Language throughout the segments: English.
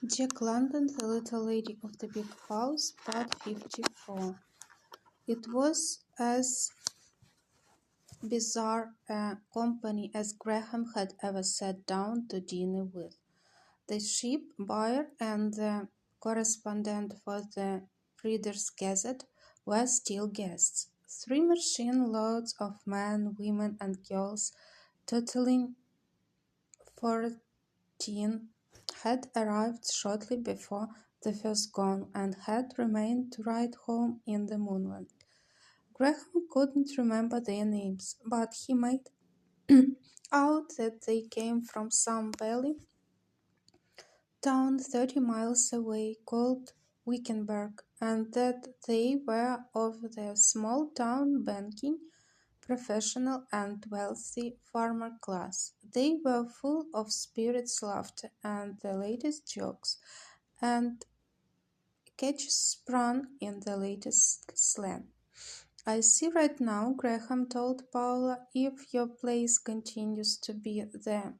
Jack London, The Little Lady of the Big House, Part 54. It was as bizarre a company as Graham had ever sat down to dinner with. The ship buyer and the correspondent for the Reader's Gazette were still guests. 3 machine loads of men, women, and girls, totaling 14, had arrived shortly before the first gong and had remained to ride home in the moonlight. Graham couldn't remember their names, but he made out that they came from some valley town 30 miles away called Wickenburg, and that they were of the small-town banking, professional and wealthy farmer class. They were full of spirits, laughter, and the latest jokes, and catches sprung in the latest slang. I see right now, Graham told Paula, if your place continues to be the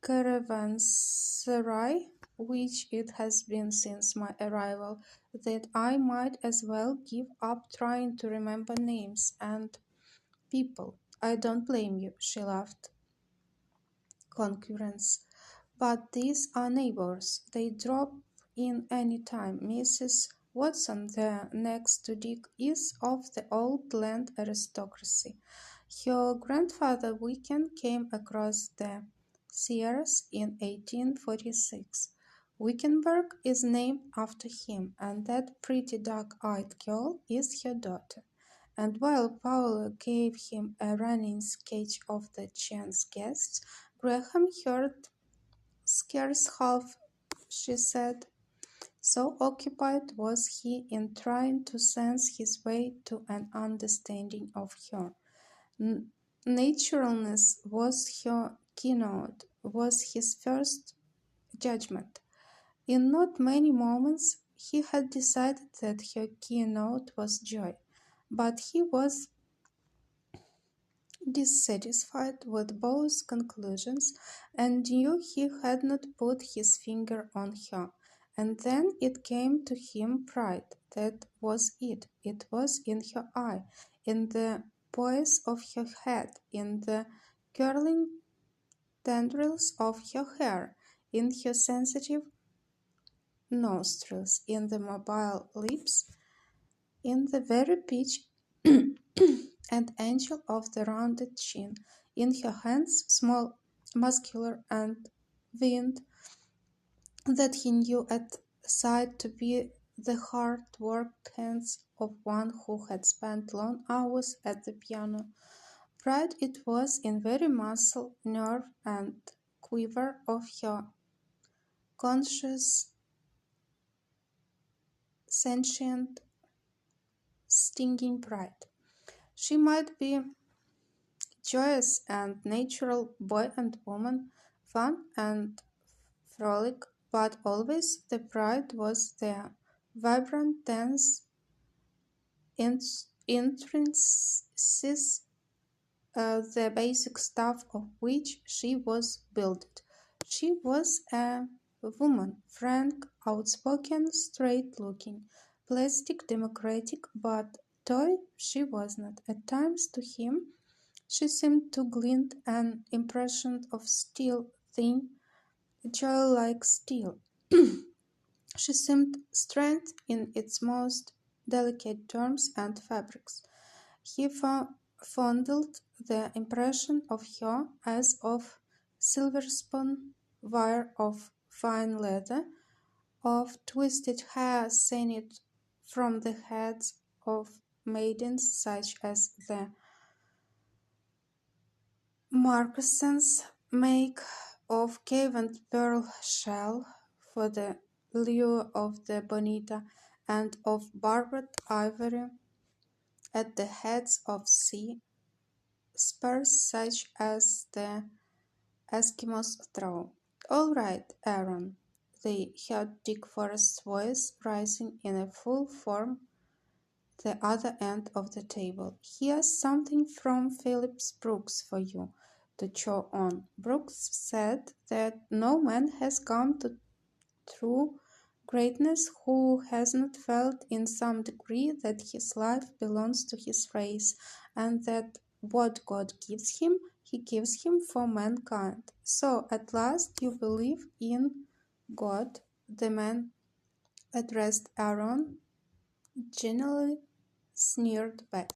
caravanserai, which it has been since my arrival, that I might as well give up trying to remember names and people. I don't blame you, she laughed. Concurrence. But these are neighbors. They drop in any time. Mrs. Watson, the next to Dick, is of the old land aristocracy. Her grandfather Wicken came across the Sierras in 1846. Wickenburg is named after him, and that pretty dark-eyed girl is her daughter. And while Paula gave him a running sketch of the chance guests, Graham heard scarce half she said. So occupied was he in trying to sense his way to an understanding of her. Naturalness was her keynote, was his first judgment. In not many moments he had decided that her keynote was joy, but he was dissatisfied with both conclusions and knew he had not put his finger on her. And then it came to him pride. That was it. It was in her eye, in the poise of her head, in the curling tendrils of her hair, in her sensitive nostrils, in the mobile lips, in the very pitch and angel of the rounded chin, in her hands, small, muscular, and veined, that he knew at sight to be the hard-worked hands of one who had spent long hours at the piano. Pride it was in very muscle, nerve, and quiver of her conscious, sentient, stinging pride. She might be joyous and natural, boy and woman, fun and frolic, but always the pride was there, vibrant, tense, intrinsic, the basic stuff of which she was built. She was a woman, frank, outspoken, straight-looking, plastic, democratic, but toy she was not. At times to him she seemed to glint an impression of steel, thin, joy like steel. She seemed strength in its most delicate terms and fabrics. He fondled the impression of her as of silver-spun wire, of fine leather, of twisted hair scented from the heads of maidens such as the Marquesans make, of caved pearl shell for the lure of the bonita, and of barbed ivory at the heads of sea spurs such as the Eskimos throw. "All right, Aaron," they heard Dick Forrest's voice rising in a full form the other end of the table. "Here's something from Phillips Brooks for you to chew on. Brooks said that no man has come to true greatness who has not felt in some degree that his life belongs to his race, and that what God gives him, he gives him for mankind. So at last you believe in God, the man addressed Aaron, genially sneered back.